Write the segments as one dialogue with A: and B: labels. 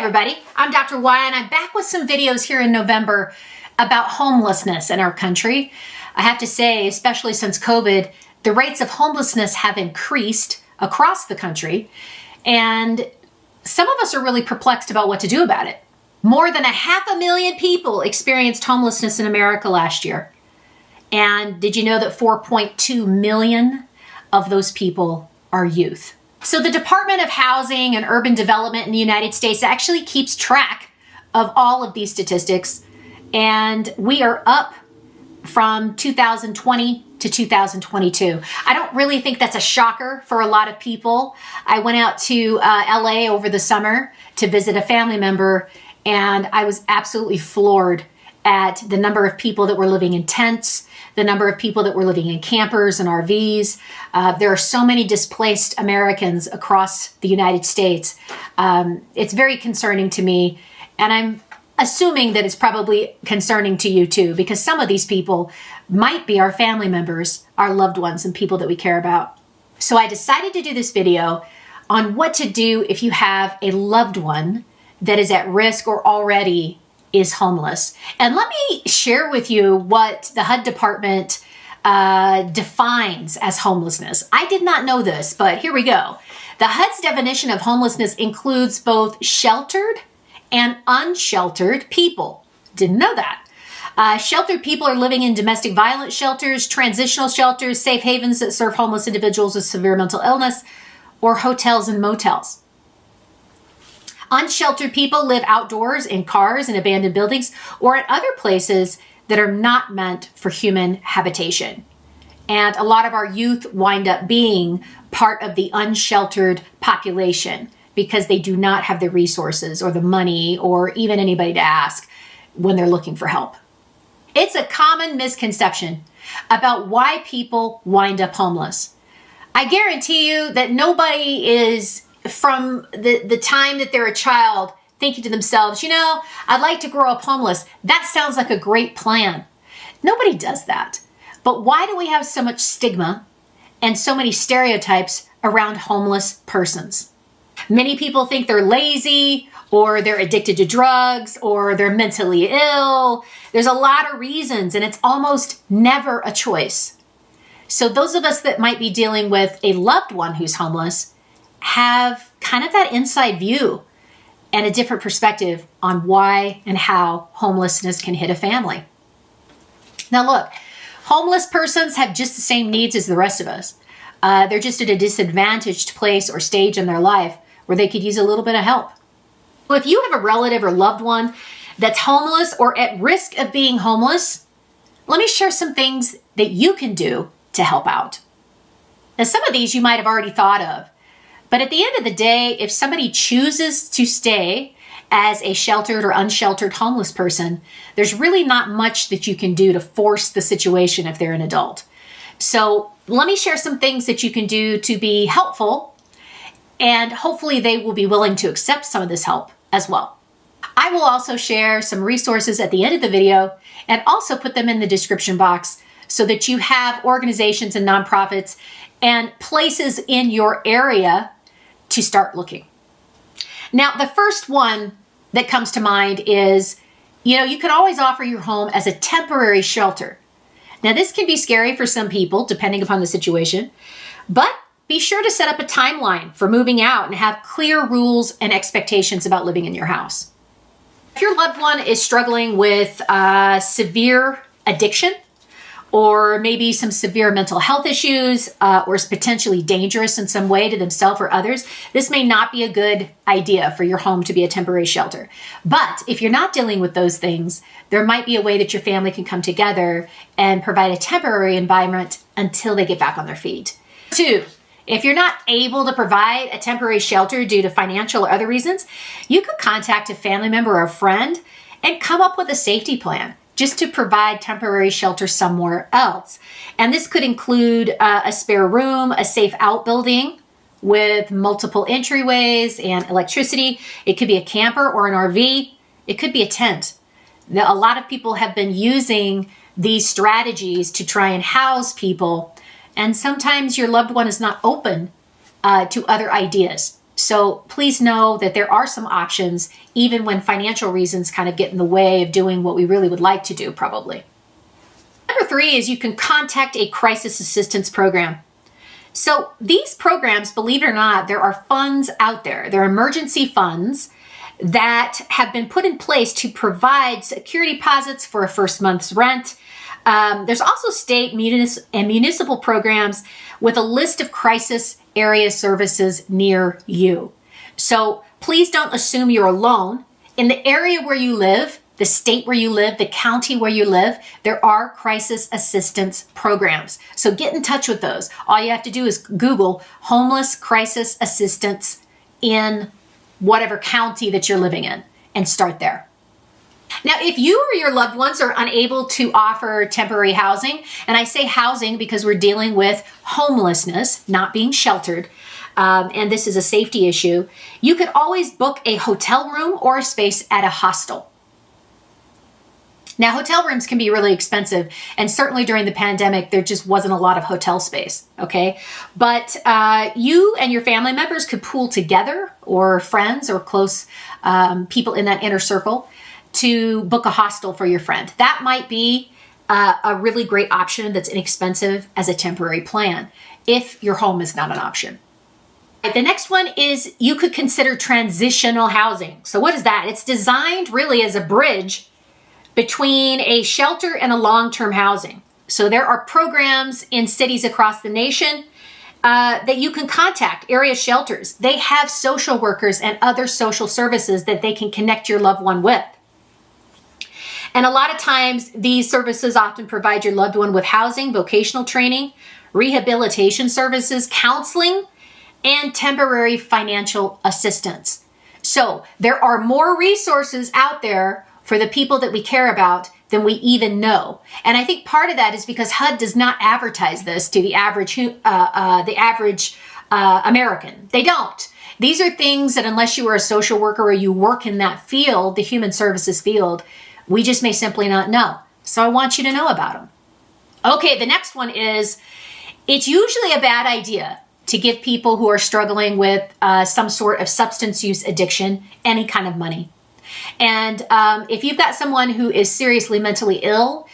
A: everybody, I'm Dr. Y and I'm back with some videos here in November about homelessness in our country. I have to say, especially since COVID, the rates of homelessness have increased across the country, and some of us are really perplexed about what to do about it. More than 500,000 people experienced homelessness in America last year. And did you know that 4.2 million of those people are youth? So the Department of Housing and Urban Development in the United States actually keeps track of all of these statistics, and we are up from 2020 to 2022. I don't really think that's a shocker for a lot of people. I went out to LA over the summer to visit a family member, and I was absolutely floored at the number of people that were living in tents, the number of people that were living in campers and RVs. There are so many displaced Americans across the United States. It's very concerning to me, and I'm assuming that it's probably concerning to you too, because some of these people might be our family members, our loved ones, and people that we care about. So I decided to do this video on what to do if you have a loved one that is at risk or already is homeless. And let me share with you what the HUD department defines as homelessness. I did not know this, but here we go. The HUD's definition of homelessness includes both sheltered and unsheltered people. Didn't know that. Sheltered people are living in domestic violence shelters, transitional shelters, safe havens that serve homeless individuals with severe mental illness, or hotels and motels. Unsheltered people live outdoors in cars and abandoned buildings or at other places that are not meant for human habitation. And a lot of our youth wind up being part of the unsheltered population because they do not have the resources or the money or even anybody to ask when they're looking for help. It's a common misconception about why people wind up homeless. I guarantee you that nobody is, from the time that they're a child, thinking to themselves, I'd like to grow up homeless. That sounds like a great plan. Nobody does that. But why do we have so much stigma and so many stereotypes around homeless persons? Many people think they're lazy, or they're addicted to drugs, or they're mentally ill. There's a lot of reasons, and it's almost never a choice. So those of us that might be dealing with a loved one who's homeless have kind of that inside view and a different perspective on why and how homelessness can hit a family. Now look, homeless persons have just the same needs as the rest of us. They're just at a disadvantaged place or stage in their life where they could use a little bit of help. Well, if you have a relative or loved one that's homeless or at risk of being homeless, let me share some things that you can do to help out. Now, some of these you might have already thought of, but at the end of the day, if somebody chooses to stay as a sheltered or unsheltered homeless person, there's really not much that you can do to force the situation if they're an adult. So let me share some things that you can do to be helpful, and hopefully they will be willing to accept some of this help as well. I will also share some resources at the end of the video and also put them in the description box so that you have organizations and nonprofits and places in your area to start looking. Now, the first one that comes to mind is, you can always offer your home as a temporary shelter. Now, this can be scary for some people, depending upon the situation, but be sure to set up a timeline for moving out and have clear rules and expectations about living in your house. If your loved one is struggling with severe addiction, or maybe some severe mental health issues, or is potentially dangerous in some way to themselves or others, this may not be a good idea for your home to be a temporary shelter. But if you're not dealing with those things, there might be a way that your family can come together and provide a temporary environment until they get back on their feet. 2, if you're not able to provide a temporary shelter due to financial or other reasons, you could contact a family member or a friend and come up with a safety plan just to provide temporary shelter somewhere else. And this could include a spare room, a safe outbuilding with multiple entryways and electricity. It could be a camper or an RV. It could be a tent. Now, a lot of people have been using these strategies to try and house people, and sometimes your loved one is not open to other ideas. So please know that there are some options, even when financial reasons kind of get in the way of doing what we really would like to do, probably. Number 3 is you can contact a crisis assistance program. So these programs, believe it or not, there are funds out there. There are emergency funds that have been put in place to provide security deposits for a first month's rent. There's also state and municipal programs with a list of crisis area services near you. So please don't assume you're alone. In the area where you live, the state where you live, the county where you live, there are crisis assistance programs. So get in touch with those. All you have to do is Google homeless crisis assistance in whatever county that you're living in and start there. Now, if you or your loved ones are unable to offer temporary housing, and I say housing because we're dealing with homelessness, not being sheltered, and this is a safety issue, you could always book a hotel room or a space at a hostel. Now, hotel rooms can be really expensive, and certainly during the pandemic, there just wasn't a lot of hotel space, okay? But you and your family members could pool together, or friends or close people in that inner circle, to book a hostel for your friend. That might be a really great option that's inexpensive as a temporary plan, if your home is not an option. The next one is you could consider transitional housing. So what is that? It's designed really as a bridge between a shelter and a long-term housing. So there are programs in cities across the nation that you can contact, area shelters. They have social workers and other social services that they can connect your loved one with. And a lot of times these services often provide your loved one with housing, vocational training, rehabilitation services, counseling, and temporary financial assistance. So there are more resources out there for the people that we care about than we even know. And I think part of that is because HUD does not advertise this to the average American. They don't. These are things that unless you are a social worker or you work in that field, the human services field, we just may simply not know. So I want you to know about them. Okay, the next one is, it's usually a bad idea to give people who are struggling with some sort of substance use addiction any kind of money. And if you've got someone who is seriously mentally ill,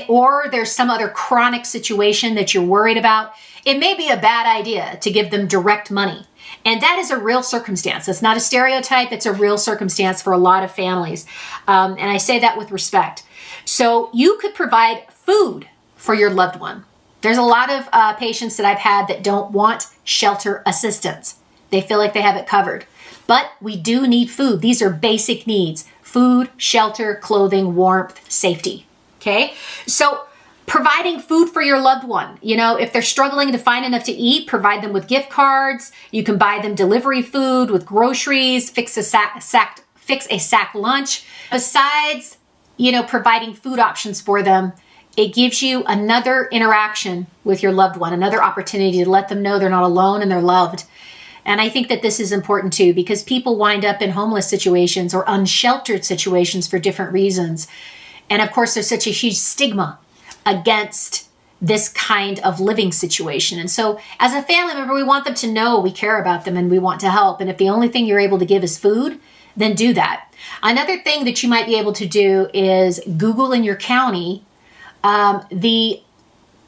A: or there's some other chronic situation that you're worried about, it may be a bad idea to give them direct money. And that is a real circumstance. It's not a stereotype. It's a real circumstance for a lot of families. And I say that with respect. So you could provide food for your loved one. There's a lot of patients that I've had that don't want shelter assistance. They feel like they have it covered. But we do need food. These are basic needs: food, shelter, clothing, warmth, safety. Okay? So providing food for your loved one. You know, if they're struggling to find enough to eat, provide them with gift cards. You can buy them delivery food with groceries, fix a sack lunch. Besides, providing food options for them, it gives you another interaction with your loved one, another opportunity to let them know they're not alone and they're loved. And I think that this is important too, because people wind up in homeless situations or unsheltered situations for different reasons. And of course, there's such a huge stigma against this kind of living situation. And so as a family member, we want them to know we care about them and we want to help. And if the only thing you're able to give is food, then do that. Another thing that you might be able to do is Google in your county the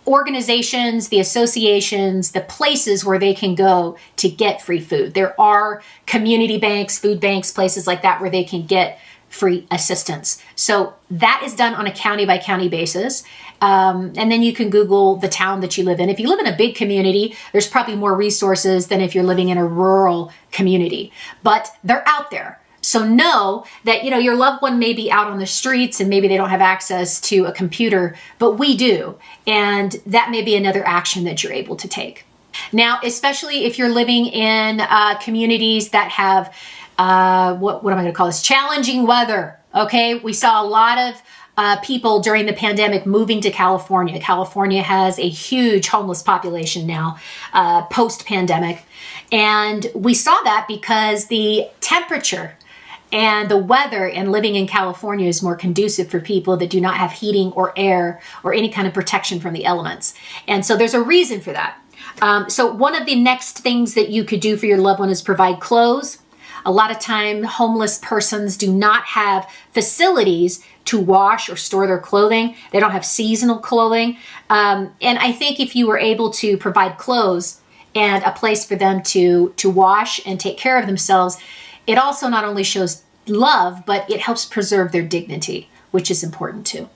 A: organizations, the associations, the places where they can go to get free food. There are community banks, food banks, places like that where they can get free assistance. So that is done on a county by county basis. And then you can Google the town that you live in. If you live in a big community, there's probably more resources than if you're living in a rural community, but they're out there. So know that, your loved one may be out on the streets and maybe they don't have access to a computer, but we do. And that may be another action that you're able to take. Now, especially if you're living in communities that have, what am I going to call this? Challenging weather. Okay. We saw a lot of people during the pandemic moving to California. California has a huge homeless population now, post-pandemic. And we saw that because the temperature and the weather and living in California is more conducive for people that do not have heating or air or any kind of protection from the elements. And so there's a reason for that. So one of the next things that you could do for your loved one is provide clothes. A lot of time, homeless persons do not have facilities to wash or store their clothing. They don't have seasonal clothing. And I think if you were able to provide clothes and a place for them to wash and take care of themselves, it also not only shows love, but it helps preserve their dignity, which is important too.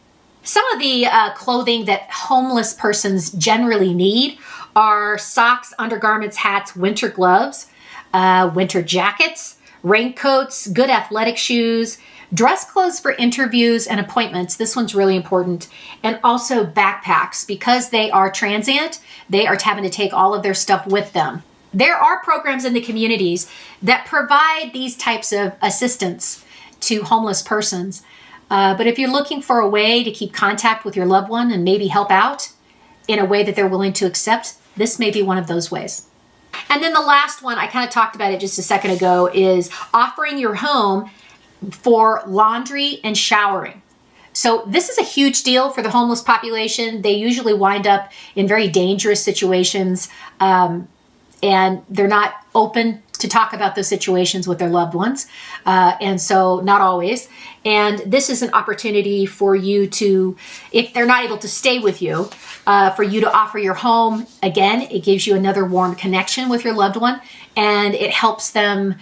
A: Some of the clothing that homeless persons generally need are socks, undergarments, hats, winter gloves, winter jackets, raincoats, good athletic shoes, dress clothes for interviews and appointments. This one's really important. And also backpacks. Because they are transient, they are having to take all of their stuff with them. There are programs in the communities that provide these types of assistance to homeless persons. But if you're looking for a way to keep contact with your loved one and maybe help out in a way that they're willing to accept, this may be one of those ways. And then the last one, I kind of talked about it just a second ago, is offering your home for laundry and showering. So this is a huge deal for the homeless population. They usually wind up in very dangerous situations, and they're not open to talk about those situations with their loved ones. And so not always. And this is an opportunity for you to, if they're not able to stay with you, for you to offer your home. Again, it gives you another warm connection with your loved one, and it helps them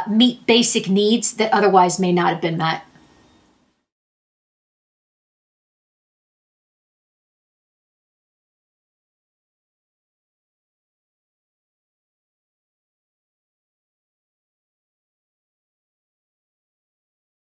A: meet basic needs that otherwise may not have been met.